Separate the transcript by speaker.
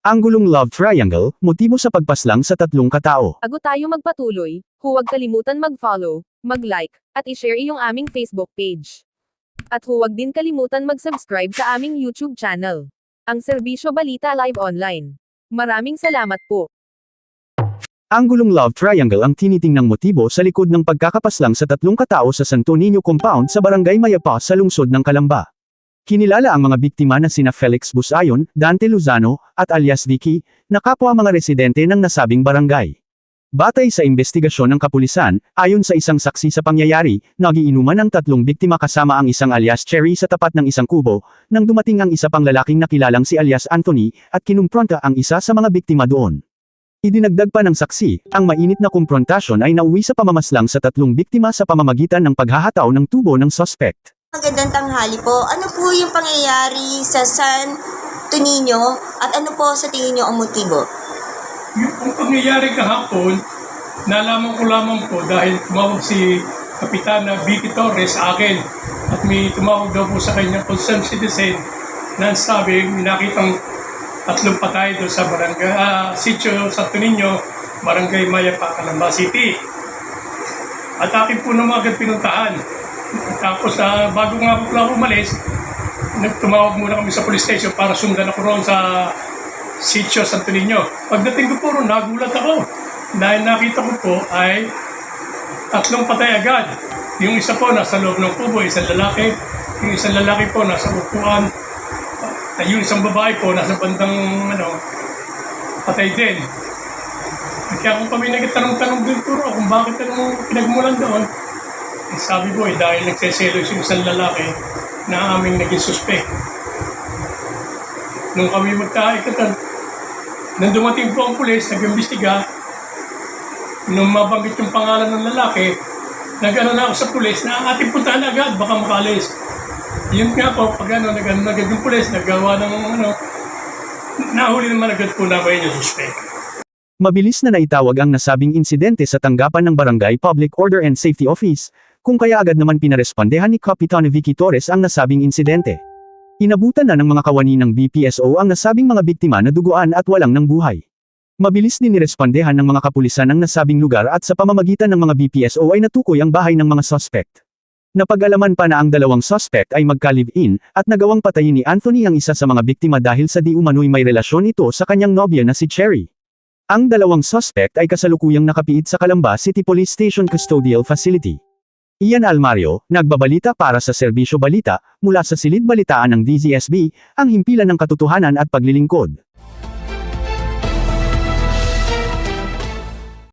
Speaker 1: Anggulong love triangle, motibo sa pagpaslang sa tatlong katao.
Speaker 2: Bago tayo magpatuloy, huwag kalimutan mag-follow, mag-like, at i-share iyong aming Facebook page. At huwag din kalimutan mag-subscribe sa aming YouTube channel, ang Serbisyo Balita Live Online. Maraming salamat po.
Speaker 1: Anggulong love triangle ang tinitingnang motibo sa likod ng pagkakapaslang sa tatlong katao sa Santo Niño Compound sa Barangay Mayapa sa lungsod ng Calamba. Kinilala ang mga biktima na sina Felix Busayon, Dante Luzano, at alias Vicky, na kapwa mga residente ng nasabing barangay. Batay sa investigasyon ng kapulisan, ayon sa isang saksi sa pangyayari, nagiinuman ang tatlong biktima kasama ang isang alias Cherry sa tapat ng isang kubo, nang dumating ang isa pang lalaking nakilalang si alias Anthony, at kinumpronta ang isa sa mga biktima doon. Idinagdag pa ng saksi, ang mainit na kumprontasyon ay nauwi sa pamamaslang sa tatlong biktima sa pamamagitan ng paghahataw ng tubo ng suspect.
Speaker 3: Magandang tanghali po. Ano po yung pangyayari sa Santo Niño at ano po sa tingin niyo ang motibo?
Speaker 4: Yung pangyayari kahapon, nalaman ko lamang po dahil tumawag si Kapitana Vicky Torres sa akin at may tumawag daw po sa kanya concerned citizen na sabi, nakitang tatlong patay doon sa barangay, Sitio Santo Niño, Barangay Mayapa, Calamba City. At akin po naman agad pinuntahan. Tapos bago nga po lang umalis, nagtumawag muna kami sa police station para sundan ako roon sa Sitio Santo Niño. Pagdating ko po roon, nagulat ako. Dahil nakita ko po ay tatlong patay agad. Yung isa po nasa loob ng kubo, isang lalaki. Yung isang lalaki po nasa upuan. At yung isang babae po nasa bandang patay din. Kaya kung kami nagtanong-tanong din po kung bakit pinagmulan doon, sabi ko dahil nagseselos yung isang lalaki na aming naging suspect. Nung kami magkaikatan, nang dumating po ang pulis, nag-imbestiga, nung mabanggit yung pangalan ng lalaki, nag-ano na ako sa pulis na ating puntahan agad, baka makalis. Yun nga po, pag nag-agad yung pulis, naggawa ng nahuli naman agad po namin yung suspect.
Speaker 1: Mabilis na naitawag ang nasabing insidente sa tanggapan ng Barangay Public Order and Safety Office, kung kaya agad naman pinarespondehan ni Kapitana Vicky Torres ang nasabing insidente. Inabutan na ng mga kawani ng BPSO ang nasabing mga biktima na duguan at walang nang buhay. Mabilis din nirespondehan ng mga kapulisan ang nasabing lugar at sa pamamagitan ng mga BPSO ay natukoy ang bahay ng mga suspect. Napag-alaman pa na ang dalawang suspect ay magka-live-in, at nagawang patayin ni Anthony ang isa sa mga biktima dahil sa di umano'y may relasyon ito sa kanyang nobya na si Cherry. Ang dalawang suspect ay kasalukuyang nakapiit sa Calamba City Police Station Custodial Facility. Ian Almario, nagbabalita para sa Serbisyo Balita, mula sa Silid Balitaan ng DZSB, ang himpilan ng katotohanan at paglilingkod.